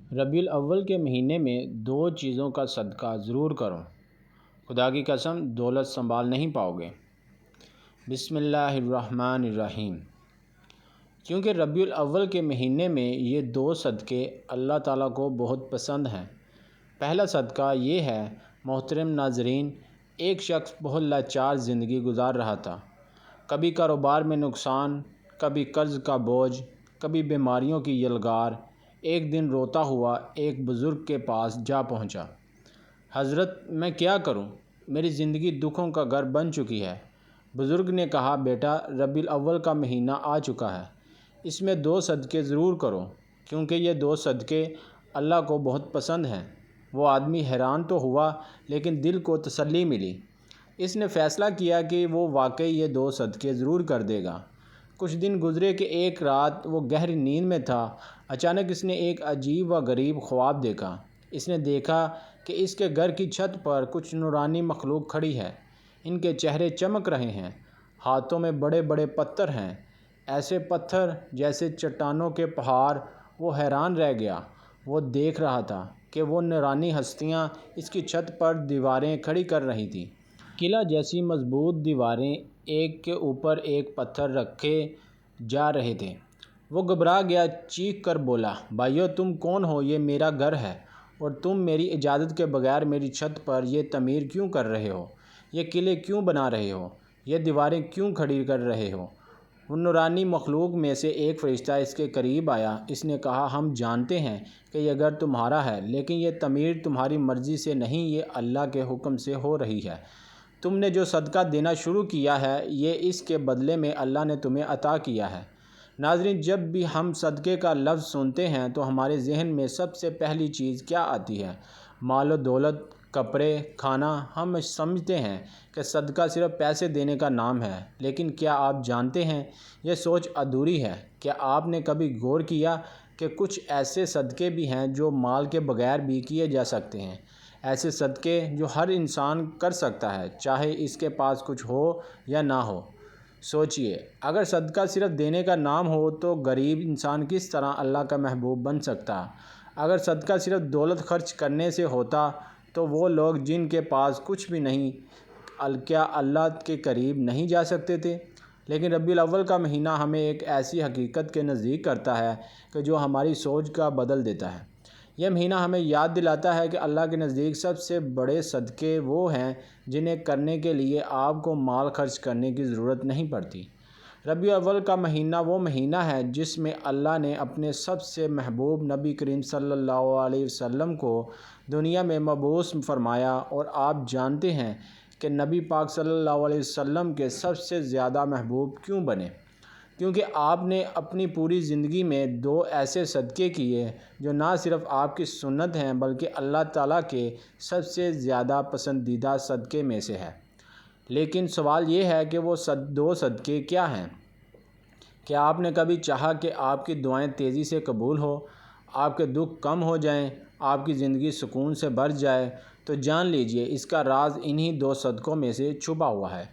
ربیع الاول کے مہینے میں 2 چیزوں کا صدقہ ضرور کرو، خدا کی قسم دولت سنبھال نہیں پاؤ گے۔ بسم اللہ الرحمن الرحیم۔ کیونکہ ربیع الاول کے مہینے میں یہ 2 صدقے اللہ تعالیٰ کو بہت پسند ہیں۔ پہلا صدقہ یہ ہے، محترم ناظرین، ایک شخص بہت لاچار زندگی گزار رہا تھا۔ کبھی کاروبار میں نقصان، کبھی قرض کا بوجھ، کبھی بیماریوں کی یلغار۔ ایک دن روتا ہوا ایک بزرگ کے پاس جا پہنچا۔ حضرت، میں کیا کروں؟ میری زندگی دکھوں کا گھر بن چکی ہے۔ بزرگ نے کہا، بیٹا، ربیع الاول کا مہینہ آ چکا ہے، اس میں 2 صدقے ضرور کرو، کیونکہ یہ 2 صدقے اللہ کو بہت پسند ہیں۔ وہ آدمی حیران تو ہوا، لیکن دل کو تسلی ملی۔ اس نے فیصلہ کیا کہ وہ واقعی یہ 2 صدقے ضرور کر دے گا۔ کچھ دن گزرے کہ ایک رات وہ گہری نیند میں تھا۔ اچانک اس نے ایک عجیب و غریب خواب دیکھا۔ اس نے دیکھا کہ اس کے گھر کی چھت پر کچھ نورانی مخلوق کھڑی ہے۔ ان کے چہرے چمک رہے ہیں، ہاتھوں میں بڑے بڑے پتھر ہیں، ایسے پتھر جیسے چٹانوں کے پہاڑ۔ وہ حیران رہ گیا۔ وہ دیکھ رہا تھا کہ وہ نورانی ہستیاں اس کی چھت پر دیواریں کھڑی کر رہی تھیں۔ قلعہ جیسی مضبوط دیواریں ایک کے اوپر ایک پتھر رکھے جا رہے تھے۔ وہ گھبرا گیا، چیخ کر بولا، بھائیو، تم کون ہو؟ یہ میرا گھر ہے اور تم میری اجازت کے بغیر میری چھت پر یہ تعمیر کیوں کر رہے ہو؟ یہ قلعے کیوں بنا رہے ہو؟ یہ دیواریں کیوں کھڑی کر رہے ہو؟ وہ نورانی مخلوق میں سے ایک فرشتہ اس کے قریب آیا۔ اس نے کہا، ہم جانتے ہیں کہ یہ گھر تمہارا ہے، لیکن یہ تعمیر تمہاری مرضی سے نہیں، یہ اللہ کے حکم سے ہو رہی ہے۔ تم نے جو صدقہ دینا شروع کیا ہے، یہ اس کے بدلے میں اللہ نے تمہیں عطا کیا ہے۔ ناظرین، جب بھی ہم صدقے کا لفظ سنتے ہیں تو ہمارے ذہن میں سب سے پہلی چیز کیا آتی ہے؟ مال و دولت، کپڑے، کھانا۔ ہم سمجھتے ہیں کہ صدقہ صرف پیسے دینے کا نام ہے، لیکن کیا آپ جانتے ہیں یہ سوچ ادھوری ہے؟ کیا آپ نے کبھی غور کیا کہ کچھ ایسے صدقے بھی ہیں جو مال کے بغیر بھی کیے جا سکتے ہیں؟ ایسے صدقے جو ہر انسان کر سکتا ہے، چاہے اس کے پاس کچھ ہو یا نہ ہو۔ سوچئے، اگر صدقہ صرف دینے کا نام ہو تو غریب انسان کس طرح اللہ کا محبوب بن سکتا؟ اگر صدقہ صرف دولت خرچ کرنے سے ہوتا تو وہ لوگ جن کے پاس کچھ بھی نہیں، کیا اللہ کے قریب نہیں جا سکتے تھے؟ لیکن ربیع الاول کا مہینہ ہمیں ایک ایسی حقیقت کے نزدیک کرتا ہے کہ جو ہماری سوچ کا بدل دیتا ہے۔ یہ مہینہ ہمیں یاد دلاتا ہے کہ اللہ کے نزدیک سب سے بڑے صدقے وہ ہیں جنہیں کرنے کے لیے آپ کو مال خرچ کرنے کی ضرورت نہیں پڑتی۔ ربیع الاول کا مہینہ وہ مہینہ ہے جس میں اللہ نے اپنے سب سے محبوب نبی کریم صلی اللہ علیہ وسلم کو دنیا میں مبعوث فرمایا، اور آپ جانتے ہیں کہ نبی پاک صلی اللہ علیہ وسلم کے سب سے زیادہ محبوب کیوں بنے؟ کیونکہ آپ نے اپنی پوری زندگی میں 2 ایسے صدقے کیے جو نہ صرف آپ کی سنت ہیں بلکہ اللہ تعالیٰ کے سب سے زیادہ پسندیدہ صدقے میں سے ہے۔ لیکن سوال یہ ہے کہ وہ 2 صدقے کیا ہیں؟ کیا آپ نے کبھی چاہا کہ آپ کی دعائیں تیزی سے قبول ہو، آپ کے دکھ کم ہو جائیں، آپ کی زندگی سکون سے بھر جائے؟ تو جان لیجئے، اس کا راز انہی 2 صدقوں میں سے چھپا ہوا ہے۔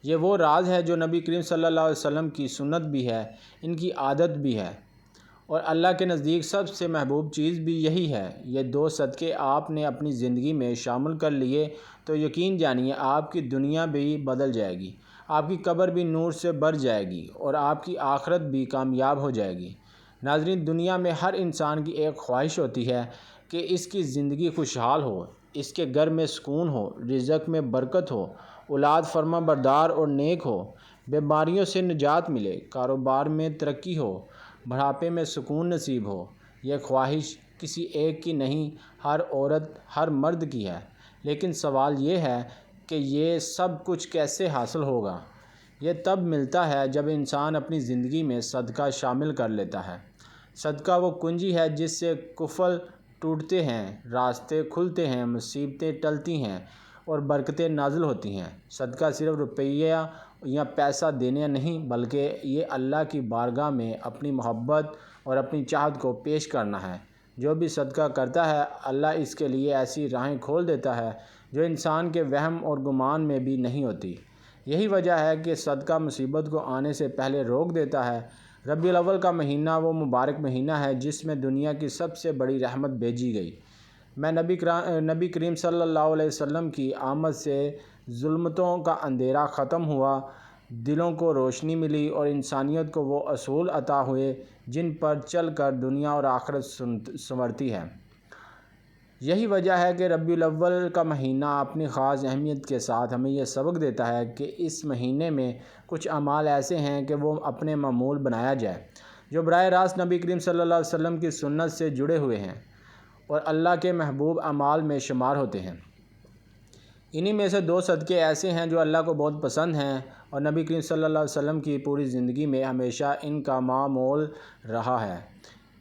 یہ وہ راز ہے جو نبی کریم صلی اللہ علیہ وسلم کی سنت بھی ہے، ان کی عادت بھی ہے، اور اللہ کے نزدیک سب سے محبوب چیز بھی یہی ہے۔ یہ 2 صدقے آپ نے اپنی زندگی میں شامل کر لیے تو یقین جانیے آپ کی دنیا بھی بدل جائے گی، آپ کی قبر بھی نور سے بھر جائے گی، اور آپ کی آخرت بھی کامیاب ہو جائے گی۔ ناظرین، دنیا میں ہر انسان کی ایک خواہش ہوتی ہے کہ اس کی زندگی خوشحال ہو، اس کے گھر میں سکون ہو، رزق میں برکت ہو، اولاد فرما بردار اور نیک ہو، بیماریوں سے نجات ملے، کاروبار میں ترقی ہو، بڑھاپے میں سکون نصیب ہو۔ یہ خواہش کسی ایک کی نہیں، ہر عورت، ہر مرد کی ہے۔ لیکن سوال یہ ہے کہ یہ سب کچھ کیسے حاصل ہوگا؟ یہ تب ملتا ہے جب انسان اپنی زندگی میں صدقہ شامل کر لیتا ہے۔ صدقہ وہ کنجی ہے جس سے قفل ٹوٹتے ہیں، راستے کھلتے ہیں، مصیبتیں ٹلتی ہیں اور برکتیں نازل ہوتی ہیں۔ صدقہ صرف روپیہ یا پیسہ دینا نہیں، بلکہ یہ اللہ کی بارگاہ میں اپنی محبت اور اپنی چاہت کو پیش کرنا ہے۔ جو بھی صدقہ کرتا ہے، اللہ اس کے لیے ایسی راہیں کھول دیتا ہے جو انسان کے وہم اور گمان میں بھی نہیں ہوتی۔ یہی وجہ ہے کہ صدقہ مصیبت کو آنے سے پہلے روک دیتا ہے۔ ربیع الاول کا مہینہ وہ مبارک مہینہ ہے جس میں دنیا کی سب سے بڑی رحمت بھیجی گئی۔ میں نبی کریم صلی اللہ علیہ وسلم کی آمد سے ظلمتوں کا اندھیرا ختم ہوا، دلوں کو روشنی ملی اور انسانیت کو وہ اصول عطا ہوئے جن پر چل کر دنیا اور آخرت سنورتی ہے۔ یہی وجہ ہے کہ ربیع الاول کا مہینہ اپنی خاص اہمیت کے ساتھ ہمیں یہ سبق دیتا ہے کہ اس مہینے میں کچھ اعمال ایسے ہیں کہ وہ اپنے معمول بنایا جائے، جو براہ راست نبی کریم صلی اللہ علیہ وسلم کی سنت سے جڑے ہوئے ہیں اور اللہ کے محبوب اعمال میں شمار ہوتے ہیں۔ انہی میں سے 2 صدقے ایسے ہیں جو اللہ کو بہت پسند ہیں اور نبی کریم صلی اللہ علیہ وسلم کی پوری زندگی میں ہمیشہ ان کا معمول رہا ہے۔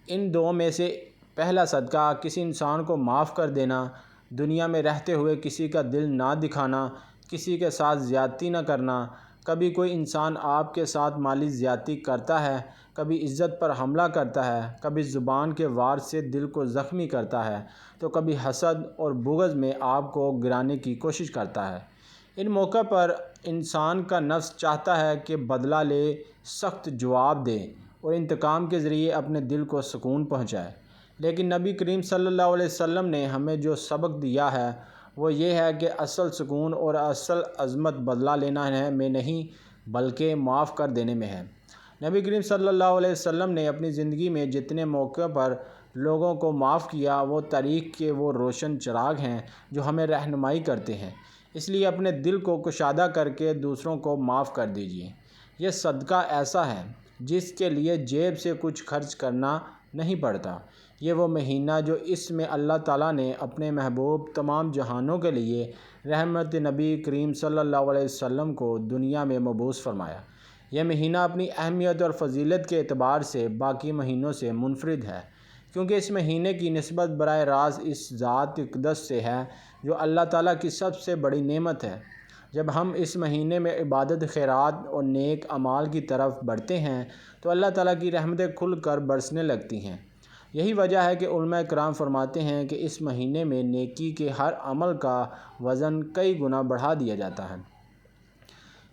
ان 2 میں سے پہلا صدقہ کسی انسان کو معاف کر دینا، دنیا میں رہتے ہوئے کسی کا دل نہ دکھانا، کسی کے ساتھ زیادتی نہ کرنا۔ کبھی کوئی انسان آپ کے ساتھ مالی زیادتی کرتا ہے، کبھی عزت پر حملہ کرتا ہے، کبھی زبان کے وار سے دل کو زخمی کرتا ہے، تو کبھی حسد اور بغض میں آپ کو گرانے کی کوشش کرتا ہے۔ ان موقع پر انسان کا نفس چاہتا ہے کہ بدلہ لے، سخت جواب دے اور انتقام کے ذریعے اپنے دل کو سکون پہنچائے۔ لیکن نبی کریم صلی اللہ علیہ وسلم نے ہمیں جو سبق دیا ہے وہ یہ ہے کہ اصل سکون اور اصل عظمت بدلہ لینا میں نہیں بلکہ معاف کر دینے میں ہے۔ نبی کریم صلی اللہ علیہ وسلم نے اپنی زندگی میں جتنے موقع پر لوگوں کو معاف کیا وہ تاریخ کے وہ روشن چراغ ہیں جو ہمیں رہنمائی کرتے ہیں۔ اس لیے اپنے دل کو کشادہ کر کے دوسروں کو معاف کر دیجیے۔ یہ صدقہ ایسا ہے جس کے لیے جیب سے کچھ خرچ کرنا نہیں پڑتا۔ یہ وہ مہینہ جو اس میں اللہ تعالیٰ نے اپنے محبوب تمام جہانوں کے لیے رحمت نبی کریم صلی اللہ علیہ وسلم کو دنیا میں مبعوث فرمایا۔ یہ مہینہ اپنی اہمیت اور فضیلت کے اعتبار سے باقی مہینوں سے منفرد ہے، کیونکہ اس مہینے کی نسبت براہ راست اس ذات اقدس سے ہے جو اللہ تعالیٰ کی سب سے بڑی نعمت ہے۔ جب ہم اس مہینے میں عبادت، خیرات اور نیک اعمال کی طرف بڑھتے ہیں تو اللہ تعالیٰ کی رحمتیں کھل کر برسنے لگتی ہیں۔ یہی وجہ ہے کہ علماء کرام فرماتے ہیں کہ اس مہینے میں نیکی کے ہر عمل کا وزن کئی گنا بڑھا دیا جاتا ہے۔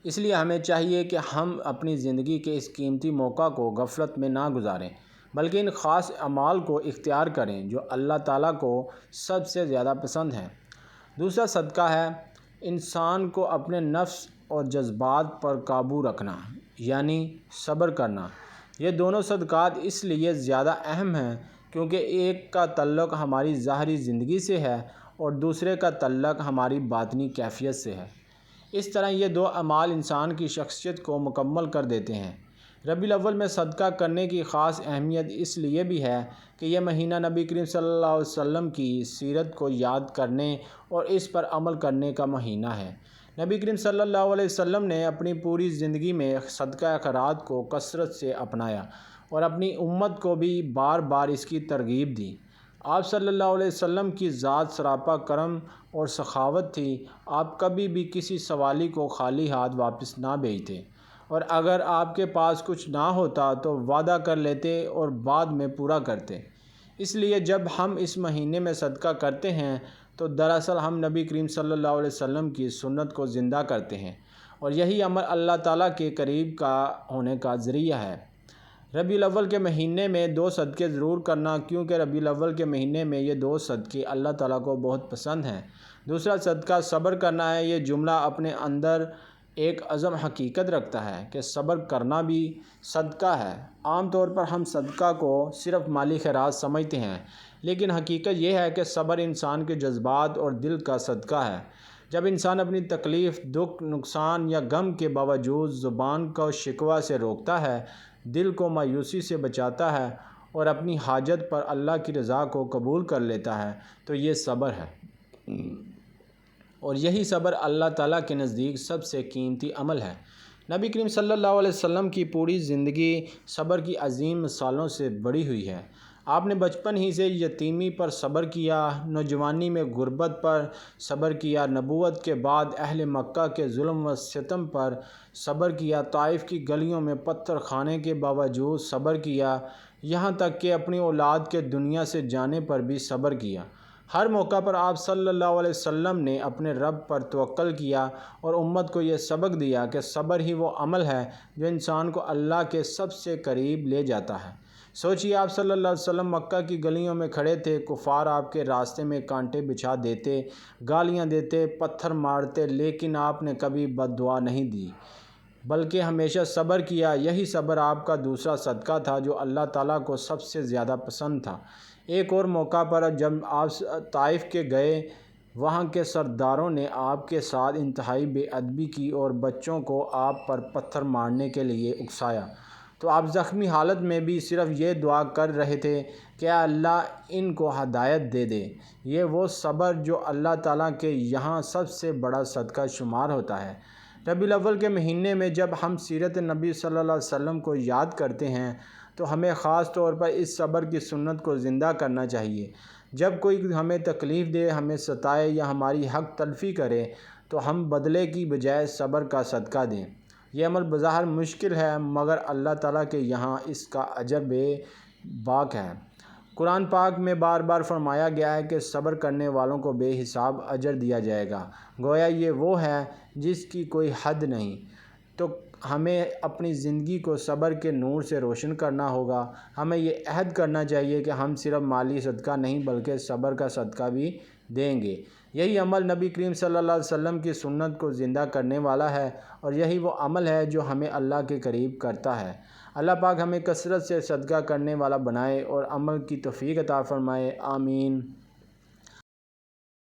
اس لیے ہمیں چاہیے کہ ہم اپنی زندگی کے اس قیمتی موقع کو غفلت میں نہ گزاریں، بلکہ ان خاص اعمال کو اختیار کریں جو اللہ تعالیٰ کو سب سے زیادہ پسند ہیں۔ دوسرا صدقہ ہے انسان کو اپنے نفس اور جذبات پر قابو رکھنا، یعنی صبر کرنا۔ یہ دونوں صدقات اس لیے زیادہ اہم ہیں کیونکہ ایک کا تعلق ہماری ظاہری زندگی سے ہے اور دوسرے کا تعلق ہماری باطنی کیفیت سے ہے۔ اس طرح یہ 2 اعمال انسان کی شخصیت کو مکمل کر دیتے ہیں۔ ربیع الاول میں صدقہ کرنے کی خاص اہمیت اس لیے بھی ہے کہ یہ مہینہ نبی کریم صلی اللہ علیہ وسلم کی سیرت کو یاد کرنے اور اس پر عمل کرنے کا مہینہ ہے۔ نبی کریم صلی اللہ علیہ وسلم نے اپنی پوری زندگی میں صدقہ خیرات کو کثرت سے اپنایا اور اپنی امت کو بھی بار بار اس کی ترغیب دی۔ آپ صلی اللہ علیہ وسلم کی ذات سراپا کرم اور سخاوت تھی۔ آپ کبھی بھی کسی سوالی کو خالی ہاتھ واپس نہ بھیجتے، اور اگر آپ کے پاس کچھ نہ ہوتا تو وعدہ کر لیتے اور بعد میں پورا کرتے۔ اس لیے جب ہم اس مہینے میں صدقہ کرتے ہیں تو دراصل ہم نبی کریم صلی اللہ علیہ وسلم کی سنت کو زندہ کرتے ہیں، اور یہی عمل اللہ تعالیٰ کے قریب کا ہونے کا ذریعہ ہے۔ ربیع الاول کے مہینے میں 2 صدقے ضرور کرنا، کیونکہ ربیع الاول کے مہینے میں یہ 2 صدقے اللہ تعالیٰ کو بہت پسند ہیں۔ دوسرا صدقہ صبر کرنا ہے۔ یہ جملہ اپنے اندر ایک عظم حقیقت رکھتا ہے کہ صبر کرنا بھی صدقہ ہے۔ عام طور پر ہم صدقہ کو صرف مالی خیرات سمجھتے ہیں، لیکن حقیقت یہ ہے کہ صبر انسان کے جذبات اور دل کا صدقہ ہے۔ جب انسان اپنی تکلیف، دکھ، نقصان یا غم کے باوجود زبان کو شکوہ سے روکتا ہے، دل کو مایوسی سے بچاتا ہے اور اپنی حاجت پر اللہ کی رضا کو قبول کر لیتا ہے تو یہ صبر ہے، اور یہی صبر اللہ تعالیٰ کے نزدیک سب سے قیمتی عمل ہے۔ نبی کریم صلی اللہ علیہ وسلم کی پوری زندگی صبر کی عظیم مثالوں سے بڑھی ہوئی ہے۔ آپ نے بچپن ہی سے یتیمی پر صبر کیا، نوجوانی میں غربت پر صبر کیا، نبوت کے بعد اہل مکہ کے ظلم و ستم پر صبر کیا، طائف کی گلیوں میں پتھر کھانے کے باوجود صبر کیا، یہاں تک کہ اپنی اولاد کے دنیا سے جانے پر بھی صبر کیا۔ ہر موقع پر آپ صلی اللہ علیہ وسلم نے اپنے رب پر توکل کیا اور امت کو یہ سبق دیا کہ صبر ہی وہ عمل ہے جو انسان کو اللہ کے سب سے قریب لے جاتا ہے۔ سوچیے، آپ صلی اللہ علیہ وسلم مکہ کی گلیوں میں کھڑے تھے، کفار آپ کے راستے میں کانٹے بچھا دیتے، گالیاں دیتے، پتھر مارتے، لیکن آپ نے کبھی بد دعا نہیں دی بلکہ ہمیشہ صبر کیا۔ یہی صبر آپ کا دوسرا صدقہ تھا جو اللہ تعالیٰ کو سب سے زیادہ پسند تھا۔ ایک اور موقع پر جب آپ طائف کے گئے، وہاں کے سرداروں نے آپ کے ساتھ انتہائی بے ادبی کی اور بچوں کو آپ پر پتھر مارنے کے لیے اکسایا، تو آپ زخمی حالت میں بھی صرف یہ دعا کر رہے تھے کہ اے اللہ ان کو ہدایت دے دے۔ یہ وہ صبر جو اللہ تعالیٰ کے یہاں سب سے بڑا صدقہ شمار ہوتا ہے۔ ربیع الاول کے مہینے میں جب ہم سیرت نبی صلی اللہ علیہ وسلم کو یاد کرتے ہیں تو ہمیں خاص طور پر اس صبر کی سنت کو زندہ کرنا چاہیے۔ جب کوئی ہمیں تکلیف دے، ہمیں ستائے یا ہماری حق تلفی کرے تو ہم بدلے کی بجائے صبر کا صدقہ دیں۔ یہ عمل بظاہر مشکل ہے، مگر اللہ تعالیٰ کے یہاں اس کا اجر بے باک ہے۔ قرآن پاک میں بار بار فرمایا گیا ہے کہ صبر کرنے والوں کو بے حساب اجر دیا جائے گا، گویا یہ وہ ہے جس کی کوئی حد نہیں۔ تو ہمیں اپنی زندگی کو صبر کے نور سے روشن کرنا ہوگا۔ ہمیں یہ عہد کرنا چاہیے کہ ہم صرف مالی صدقہ نہیں بلکہ صبر کا صدقہ بھی دیں گے۔ یہی عمل نبی کریم صلی اللہ علیہ وسلم کی سنت کو زندہ کرنے والا ہے، اور یہی وہ عمل ہے جو ہمیں اللہ کے قریب کرتا ہے۔ اللہ پاک ہمیں کثرت سے صدقہ کرنے والا بنائے اور عمل کی توفیق عطا فرمائے۔ آمین۔